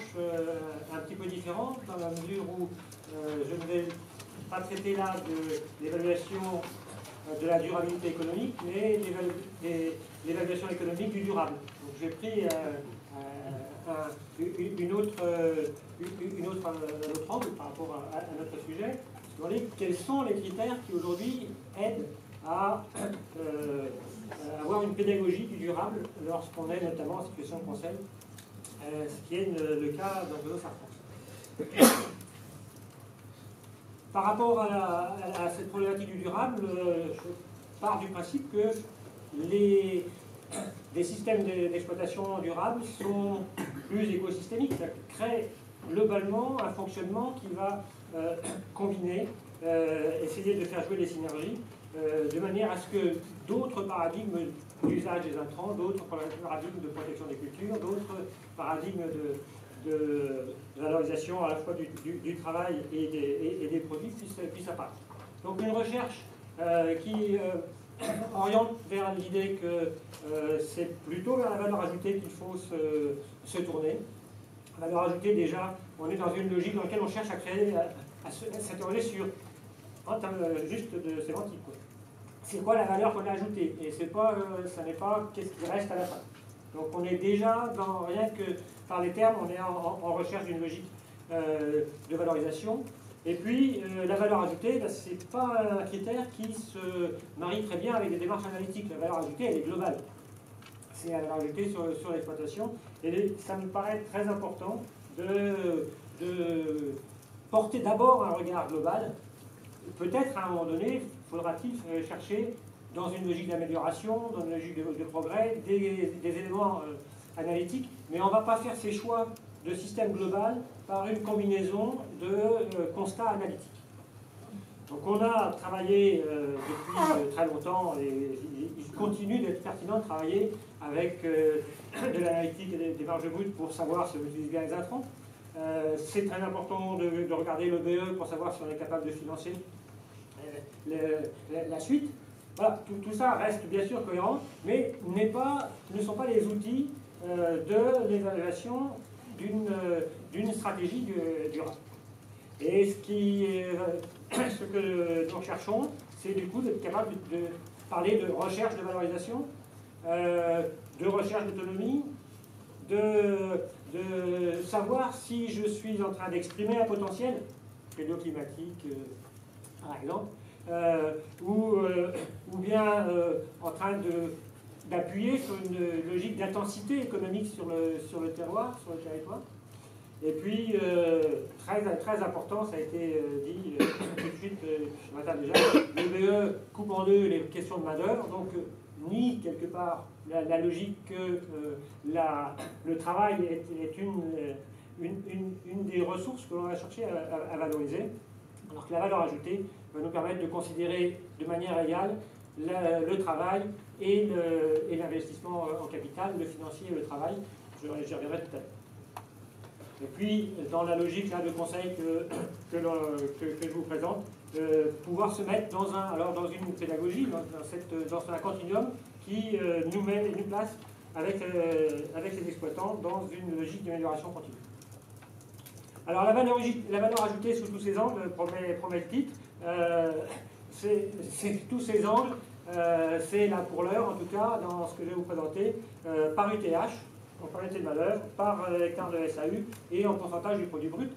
approche un petit peu différente, dans la mesure où je ne vais pas traiter là de l'évaluation de la durabilité économique, mais l'évaluation économique du durable. Donc j'ai pris une autre angle par rapport à notre sujet. Quels sont les critères qui aujourd'hui aident à avoir une pédagogie du durable lorsqu'on est notamment en situation de conseil, ce qui est le cas dans Renault Safran. Par rapport à cette problématique du durable, je pars du principe que les systèmes d'exploitation durable sont plus écosystémiques, ça crée globalement un fonctionnement qui va combiner, essayer de faire jouer les synergies, de manière à ce que d'autres paradigmes d'usage des intrants, d'autres paradigmes de protection des cultures, d'autres paradigmes de valorisation à la fois du travail et des produits puissent apparaître. Donc une recherche qui oriente vers l'idée que c'est plutôt vers la valeur ajoutée qu'il faut se tourner. La valeur ajoutée, déjà, on est dans une logique dans laquelle on cherche à créer, à s'interroger sur, en termes juste de sémantique, c'est quoi la valeur qu'on a ajoutée, et ça n'est pas qu'est-ce qui reste à la fin. Donc on est déjà, rien que par les termes, on est en recherche d'une logique de valorisation. Et puis la valeur ajoutée, ce n'est pas un critère qui se marie très bien avec des démarches analytiques. La valeur ajoutée, elle est globale. C'est la valeur ajoutée sur l'exploitation. Et ça me paraît très important de porter d'abord un regard global. Peut-être à un moment donné, faudra-t-il chercher dans une logique d'amélioration, dans une logique de progrès, des éléments analytiques, mais on ne va pas faire ces choix de système global par une combinaison de constats analytiques. Donc on a travaillé depuis très longtemps, et il continue d'être pertinent de travailler avec de l'analytique et des marges brutes pour savoir si on utilise bien les intrants. C'est très important de regarder le BE pour savoir si on est capable de financer la suite. Voilà, tout ça reste bien sûr cohérent, mais ne sont pas les outils de l'évaluation d'une stratégie durable. Et ce que nous cherchons, c'est du coup d'être capable de parler de recherche de valorisation, de recherche d'autonomie, de savoir si je suis en train d'exprimer un potentiel, pédoclimatique par exemple, ou bien en train d'appuyer sur une logique d'intensité économique sur le terroir, sur le territoire. Et puis, très important, ça a été dit tout de suite ce matin déjà, le BE coupe en deux les questions de main-d'œuvre, donc nie quelque part la logique que le travail est une des ressources que l'on va chercher à valoriser, alors que la valeur ajoutée va nous permettre de considérer de manière égale le travail et l'investissement en capital, le financier et le travail. J'y reviendrai tout à l'heure. Et puis, dans la logique là, de conseil que je vous présente, pouvoir se mettre dans une pédagogie, dans un continuum qui nous place avec les exploitants dans une logique d'amélioration continue. Alors la valeur ajoutée sous tous ces angles promet le titre. C'est tous ces angles, c'est là pour l'heure en tout cas, dans ce que je vais vous présenter, par UTH, en unité de valeur, par hectare de SAU et en pourcentage du produit brut.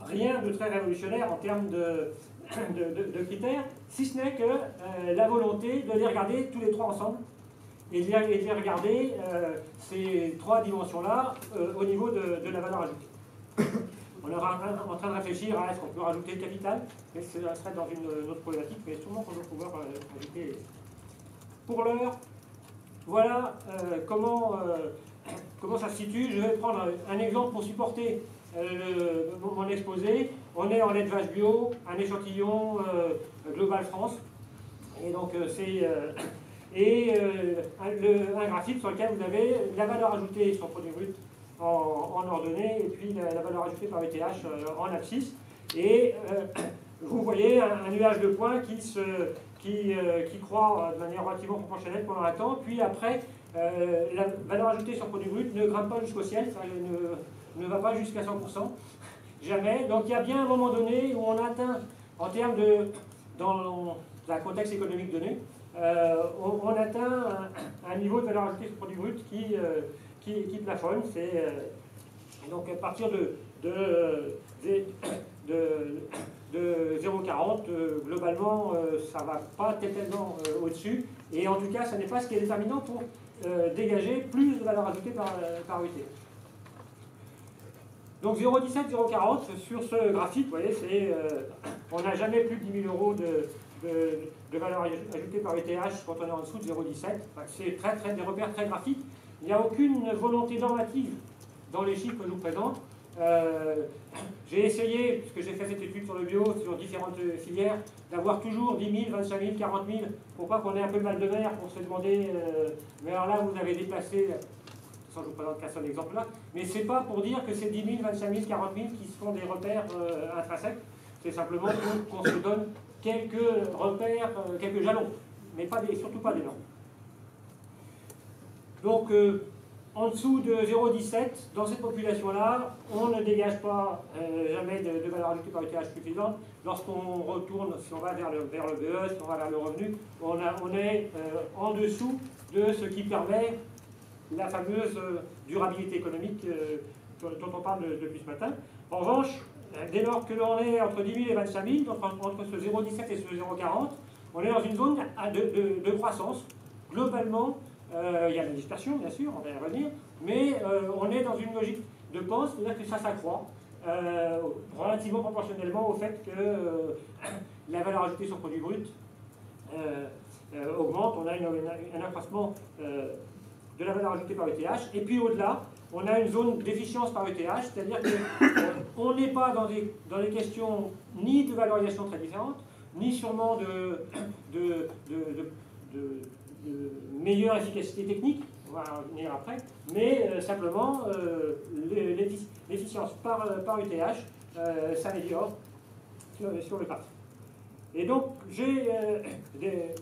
Rien de très révolutionnaire en termes de critères, si ce n'est que la volonté de les regarder tous les trois ensemble et de les regarder ces trois dimensions-là au niveau de la valeur ajoutée. On est en train de réfléchir à est-ce qu'on peut rajouter le capital, mais ce serait dans une autre problématique, mais sûrement qu'on va pouvoir rajouter. Pour l'heure, voilà comment ça se situe. Je vais prendre un exemple pour supporter mon exposé. On est en lait de vache bio, un échantillon Global France. Et donc c'est un graphique sur lequel vous avez la valeur ajoutée sur produit brut en ordonnée et puis la valeur ajoutée par ETH en abscisse. Et vous voyez un nuage de points qui croît de manière relativement proportionnelle pendant un temps, puis après la valeur ajoutée sur produit brut ne grimpe pas jusqu'au ciel, ça ne va pas jusqu'à 100%, jamais. Donc il y a bien un moment donné où on atteint, en termes de, dans un contexte économique donné, on atteint un niveau de valeur ajoutée sur produit brut qui plafonne. Donc à partir de 0,40, globalement, ça ne va pas tellement au-dessus. Et en tout cas, ça n'est pas ce qui est déterminant pour dégager plus de valeur ajoutée par unité. Donc 0,17, 0,40, sur ce graphique, vous voyez, on n'a jamais plus de 10 000 euros de valeur ajoutée par ETH quand on est en dessous de 0,17. Enfin, c'est des repères très graphiques. Il n'y a aucune volonté normative dans les chiffres que je vous présente. J'ai essayé, puisque j'ai fait cette étude sur le bio, sur différentes filières, d'avoir toujours 10 000, 25 000, 40 000, pour pas qu'on ait un peu mal de mer pour se demander, mais alors là vous avez déplacé, sans je vous présente qu'un seul exemple là, mais c'est pas pour dire que c'est 10 000, 25 000, 40 000 qui sont des repères intrinsèques, c'est simplement qu'on se donne quelques repères, quelques jalons, mais surtout pas des normes. Donc, en dessous de 0,17, dans cette population-là, on ne dégage pas jamais de valeur ajoutée par ETH suffisante. Lorsqu'on retourne, si on va vers le BE, si on va vers le revenu, on est en dessous de ce qui permet la fameuse durabilité économique dont on parle depuis ce matin. En revanche, dès lors que l'on est entre 10 000 et 25 000, entre ce 0,17 et ce 0,40, on est dans une zone de croissance. Globalement, il y a de la dispersion, bien sûr, on va y revenir, mais on est dans une logique de pente, c'est-à-dire que ça s'accroît relativement proportionnellement au fait que la valeur ajoutée sur produit brut augmente. On a un accroissement de la valeur ajoutée par ETH, et puis au-delà, on a une zone d'efficience par ETH, c'est-à-dire qu'on n'est pas dans des questions ni de valorisation très différentes, ni sûrement de meilleure efficacité technique, on va en revenir après, mais simplement l'efficience par ETH s'améliore sur le parti. Et donc j'ai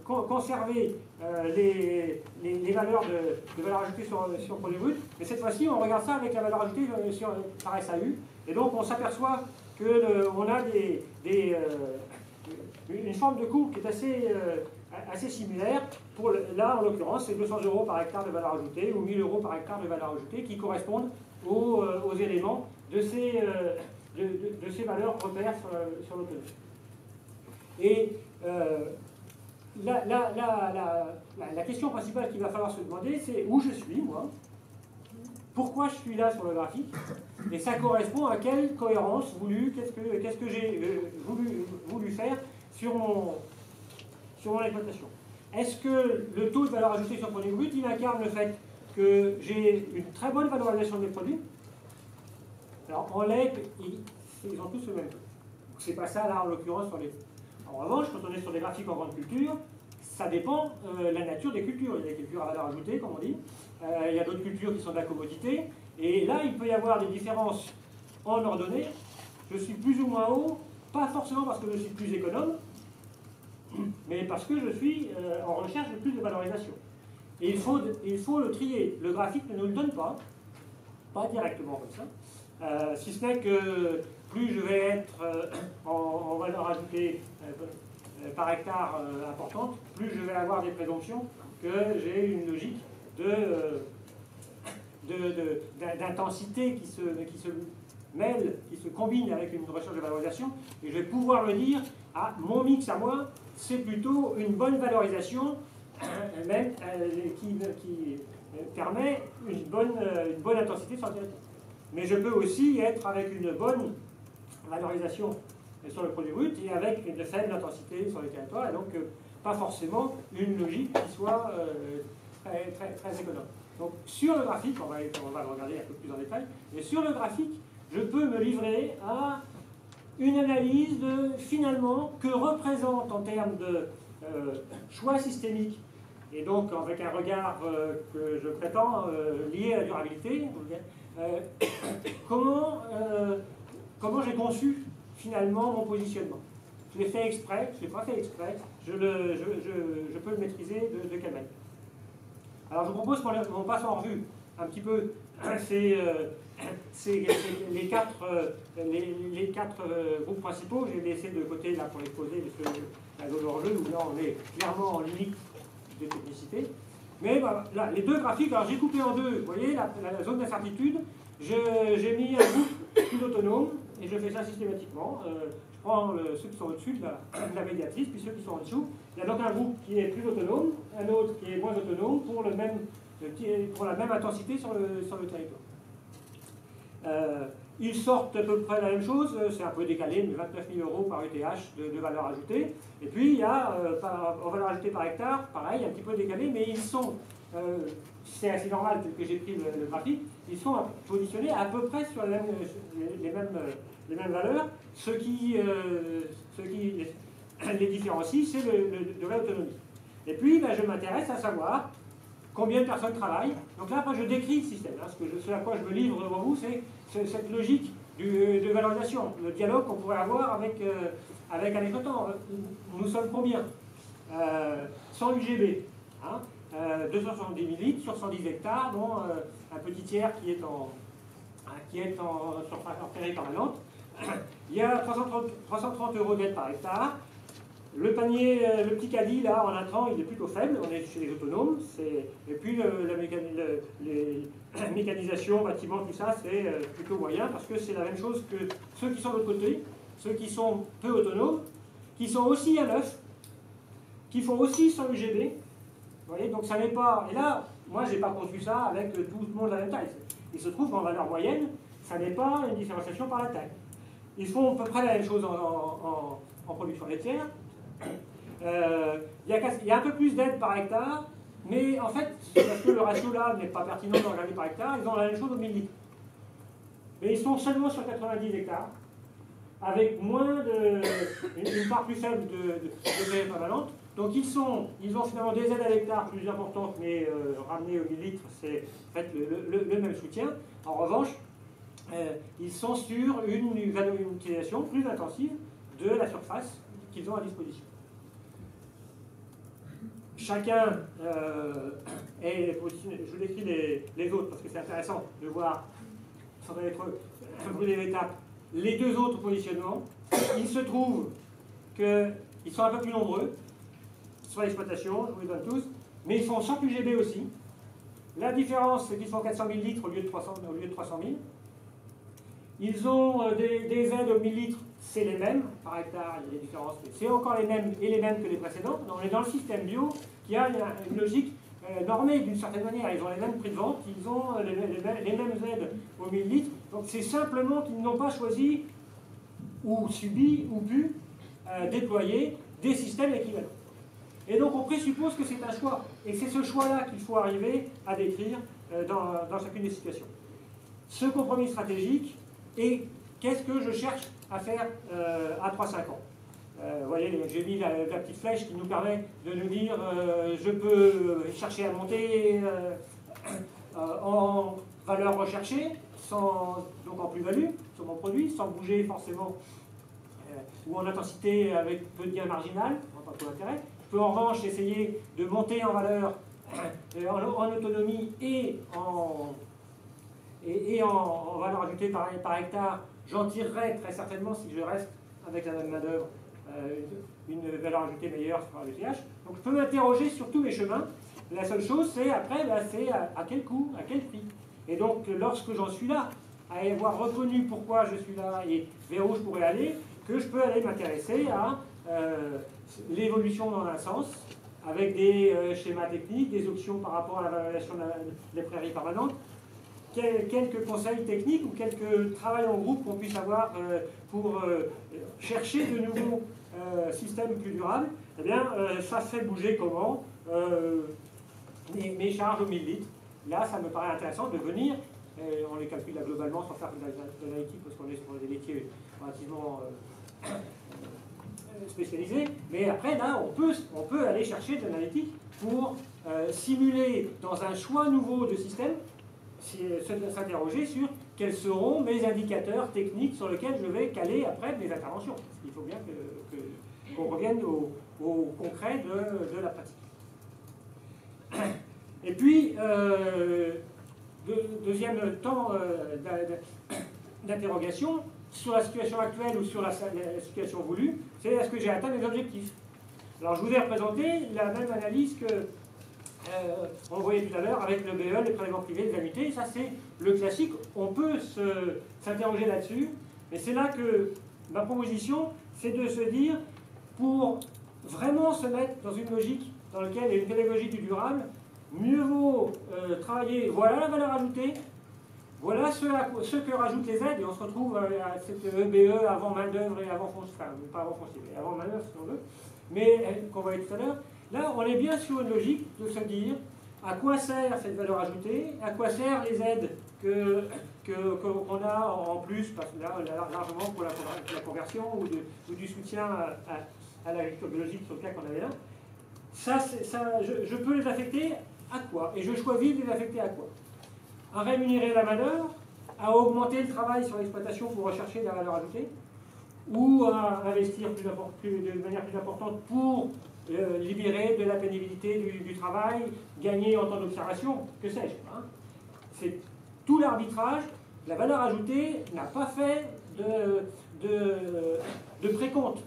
conservé les valeurs de valeur ajoutée sur produit brut, mais cette fois-ci on regarde ça avec la valeur ajoutée par SAU, et donc on s'aperçoit qu'on a une forme de courbe qui est assez similaire. Là, en l'occurrence, c'est 200 euros par hectare de valeur ajoutée ou 1000 euros par hectare de valeur ajoutée qui correspondent aux éléments de ces valeurs repères sur l'autonomie. Et la question principale qu'il va falloir se demander, c'est où je suis, moi, pourquoi je suis là sur le graphique, et ça correspond à quelle cohérence voulue, qu'est-ce que j'ai voulu faire sur mon exploitation. Est-ce que le taux de valeur ajoutée sur produit brut, il incarne le fait que j'ai une très bonne valorisation de mes produits? Alors en lait, ils ont tous le même taux. C'est pas ça là en l'occurrence sur les... En revanche, quand on est sur des graphiques en grande culture, ça dépend de la nature des cultures. Il y a des cultures à valeur ajoutée, comme on dit. Il y a d'autres cultures qui sont de la commodité. Et là, il peut y avoir des différences en ordonnée. Je suis plus ou moins haut, pas forcément parce que je suis plus économe, mais parce que je suis en recherche de plus de valorisation. Et il faut le trier. Le graphique ne nous le donne pas directement comme ça, si ce n'est que plus je vais être en valeur ajoutée par hectare importante, plus je vais avoir des présomptions que j'ai une logique d'intensité qui se mêle, qui se combine avec une recherche de valorisation, et je vais pouvoir me dire, ah, mon mix à moi, c'est plutôt une bonne valorisation, même qui permet une bonne intensité sur le territoire. Mais je peux aussi être avec une bonne valorisation sur le produit brut et avec une faible intensité sur le territoire, et donc pas forcément une logique qui soit très économe. Donc sur le graphique, on va le regarder un peu plus en détail, mais sur le graphique, je peux me livrer à une analyse de, finalement, que représente en termes de choix systémique, et donc avec un regard que je prétends lié à la durabilité, comment j'ai conçu finalement mon positionnement. Je l'ai fait exprès, je ne l'ai pas fait exprès, je peux le maîtriser de quelle manière. Alors je vous propose qu'on passe en revue un petit peu les quatre groupes principaux. J'ai laissé de côté là pour l'exposer la zone hors-jeu où là on est clairement en limite de technicité. Mais bah, là, les deux graphiques, alors j'ai coupé en deux, vous voyez, la zone d'incertitude, j'ai mis un groupe plus autonome, et je fais ça systématiquement. Je prends ceux qui sont au-dessus de la médiatrice, puis ceux qui sont en dessous. Il y a donc un groupe qui est plus autonome, un autre qui est moins autonome pour la même intensité sur le territoire. Ils sortent à peu près la même chose, c'est un peu décalé, mais 29 000 € par ETH de valeur ajoutée. Et puis il y a, en valeur ajoutée par hectare, pareil, un petit peu décalé, mais ils sont, c'est assez normal que j'ai pris le graphique, ils sont positionnés à peu près sur les mêmes valeurs. Ce qui les différencie, c'est le degré d'autonomie. Et puis ben, je m'intéresse à savoir combien de personnes travaillent. Donc là, après, je décris le système. Hein. Ce à quoi je me livre devant vous, c'est cette logique de valorisation, le dialogue qu'on pourrait avoir avec un exploitant. Nous sommes combien 100 UGB, hein, 270 000 litres sur 110 hectares, dont un petit tiers qui est en surface prairie permanente. Il y a 330 € d'aide par hectare. Le panier, le petit caddie, là, en intrant, il est plutôt faible. On est chez les autonomes. Et puis, la mécanisation, bâtiment, tout ça, c'est plutôt moyen parce que c'est la même chose que ceux qui sont de l'autre côté, ceux qui sont peu autonomes, qui sont aussi à neuf, qui font aussi 100 UGB. Vous voyez, donc ça n'est pas... Et là, moi, je n'ai pas conçu ça avec tout le monde de la même taille. Il se trouve qu'en valeur moyenne, ça n'est pas une différenciation par la taille. Ils font à peu près la même chose en production laitière. Il y a un peu plus d'aide par hectare, mais en fait, parce que le ratio là n'est pas pertinent de regarder par hectare, ils ont la même chose au 1000 litres. Mais ils sont seulement sur 90 hectares, avec une part plus faible de baie prévalente. Donc ils ont finalement des aides à l'hectare plus importantes, mais ramenées au 1000 litres, c'est en fait le même soutien. En revanche, ils sont sur une utilisation plus intensive de la surface qu'ils ont à disposition. Chacun est positionné. Je vous décris les autres parce que c'est intéressant de voir, sans être brûler l'étape, les deux autres positionnements. Il se trouve qu'ils sont un peu plus nombreux sur l'exploitation, je vous les donne tous, mais ils font 100 UGB aussi. La différence, c'est qu'ils font 400 000 litres au lieu de 300 000. Ils ont des aides au 1000 litres, c'est les mêmes, par hectare, il y a des différences, mais c'est encore les mêmes et les mêmes que les précédents. On est dans le système bio qui a une logique normée d'une certaine manière. Ils ont les mêmes prix de vente, ils ont les mêmes aides au 1000 litres. Donc c'est simplement qu'ils n'ont pas choisi, ou subi, ou pu déployer des systèmes équivalents. Et donc on présuppose que c'est un choix. Et c'est ce choix-là qu'il faut arriver à décrire dans chacune des situations. Ce compromis stratégique, et qu'est-ce que je cherche à faire à 3-5 ans. Vous voyez, j'ai mis la petite flèche qui nous permet de nous dire je peux chercher à monter en valeur recherchée, donc en plus-value sur mon produit, sans bouger forcément, ou en intensité avec peu de gain marginal, en tant qu'intérêt. Je peux en revanche essayer de monter en valeur, en autonomie et en valeur ajoutée par hectare. J'en tirerai très certainement, si je reste avec la même main-d'œuvre, une valeur ajoutée meilleure sur le TH. Donc je peux m'interroger sur tous mes chemins. La seule chose, c'est après, c'est à quel coût, à quel prix. Et donc lorsque j'en suis là, à avoir reconnu pourquoi je suis là et vers où je pourrais aller, que je peux aller m'intéresser à l'évolution dans un sens, avec des schémas techniques, des options par rapport à la valorisation des prairies permanentes, quelques conseils techniques ou quelques travails en groupe qu'on puisse avoir pour chercher de nouveaux systèmes plus durables. Eh bien, ça fait bouger comment mes charges au 1000 litres. Là, ça me paraît intéressant de venir, on les calcule là globalement sans faire de l'analytique parce qu'on est sur des métiers relativement spécialisés, mais après, là, on peut aller chercher de l'analytique pour simuler dans un choix nouveau de système, s'interroger sur quels seront mes indicateurs techniques sur lesquels je vais caler après mes interventions. Il faut bien qu'on revienne au concret de la pratique. Et puis, deuxième temps d'interrogation, sur la situation actuelle ou sur la situation voulue, c'est est-ce que j'ai atteint mes objectifs? Alors je vous ai représenté la même analyse que on voyait tout à l'heure avec le BE, les prélèvements privés, les annuités. Ça c'est le classique, on peut s'interroger là-dessus, mais c'est là que ma proposition, c'est de se dire, pour vraiment se mettre dans une logique dans laquelle il y a une pédagogie du durable, mieux vaut travailler, voilà la valeur ajoutée, voilà ce que rajoutent les aides, et on se retrouve à cette EBE avant main-d'œuvre et avant foncier, enfin pas avant foncier, mais avant main-d'œuvre si on veut, mais qu'on voyait tout à l'heure. Là, on est bien sur une logique de se dire à quoi sert cette valeur ajoutée, à quoi servent les aides qu'on a en plus, parce que là, largement pour la conversion ou du soutien à l'agriculture biologique sur le cas qu'on avait là. Je peux les affecter à quoi? Et je choisis de les affecter à quoi? À rémunérer la main-d'œuvre, à augmenter le travail sur l'exploitation pour rechercher de la valeur ajoutée, ou à investir de manière plus importante pour libérer de la pénibilité du travail, gagner en temps d'observation, que sais-je. Hein. C'est tout l'arbitrage. La valeur ajoutée n'a pas fait de précompte.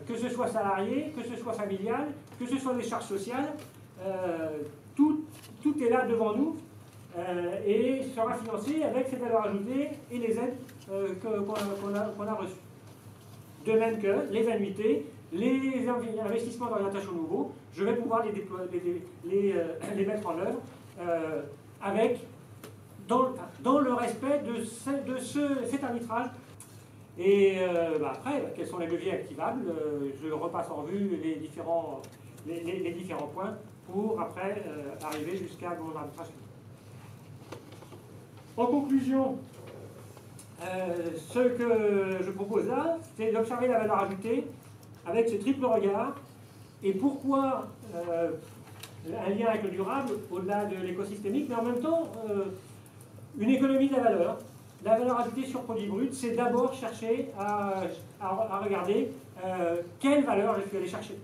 Que ce soit salarié, que ce soit familial, que ce soit des charges sociales, tout est là devant nous et sera financé avec cette valeur ajoutée et les aides qu'on a reçues. De même que les annuités, les investissements d'orientation nouveaux, je vais pouvoir les mettre en œuvre dans le respect de cet arbitrage. Et après, quels sont les leviers activables? Je repasse en revue les différents points pour après arriver jusqu'à mon arbitrage. En conclusion, ce que je propose là, c'est d'observer la valeur ajoutée avec ce triple regard. Et pourquoi un lien avec le durable, au-delà de l'écosystémique, mais en même temps, une économie de la valeur. La valeur ajoutée sur produit brut, c'est d'abord chercher à regarder quelle valeur je suis allé chercher.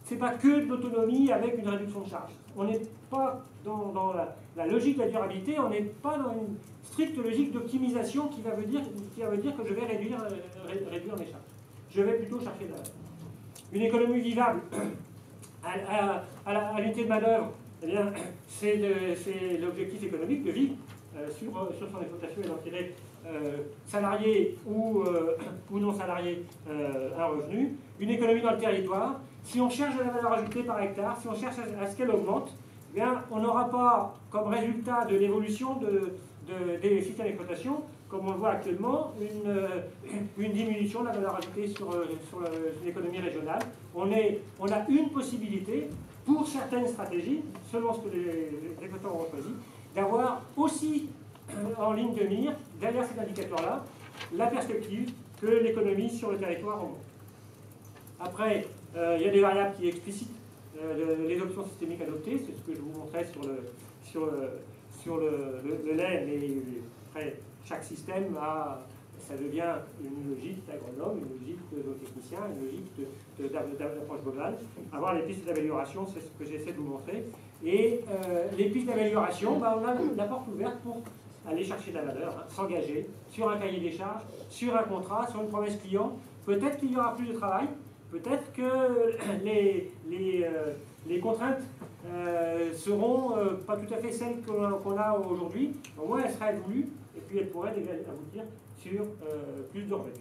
Ce n'est pas que de l'autonomie avec une réduction de charge. On n'est pas dans la logique de la durabilité, on n'est pas dans une stricte logique d'optimisation qui va dire que je vais réduire mes charges. Je vais plutôt chercher de la valeur. Une économie vivable à l'unité de main-d'œuvre, eh bien, c'est l'objectif économique de vivre sur son exploitation et d'en tirer salarié ou non salarié un revenu. Une économie dans le territoire. Si on cherche de la valeur ajoutée par hectare, si on cherche à ce qu'elle augmente, eh bien, on n'aura pas comme résultat de l'évolution des systèmes d'exploitation, comme on le voit actuellement, une diminution de la valeur ajoutée sur l'économie régionale. On a une possibilité, pour certaines stratégies, selon ce que les exploitants ont choisi, d'avoir aussi en ligne de mire, derrière cet indicateur-là, la perspective que l'économie sur le territoire augmente. Après, il y a des variables qui explicitent les options systémiques adoptées, c'est ce que je vous montrais sur le lait, mais après, chaque système ça devient une logique d'agronome, une logique de technicien, une logique d'approche globale. Avoir les pistes d'amélioration, c'est ce que j'essaie de vous montrer. Et les pistes d'amélioration, on a la porte ouverte pour aller chercher de la valeur, hein, s'engager sur un cahier des charges, sur un contrat, sur une promesse client. Peut-être qu'il y aura plus de travail, peut-être que les contraintes seront pas tout à fait celles qu'on a aujourd'hui. Au moins, elles seraient voulues et puis elles pourraient aboutir sur plus de revenus.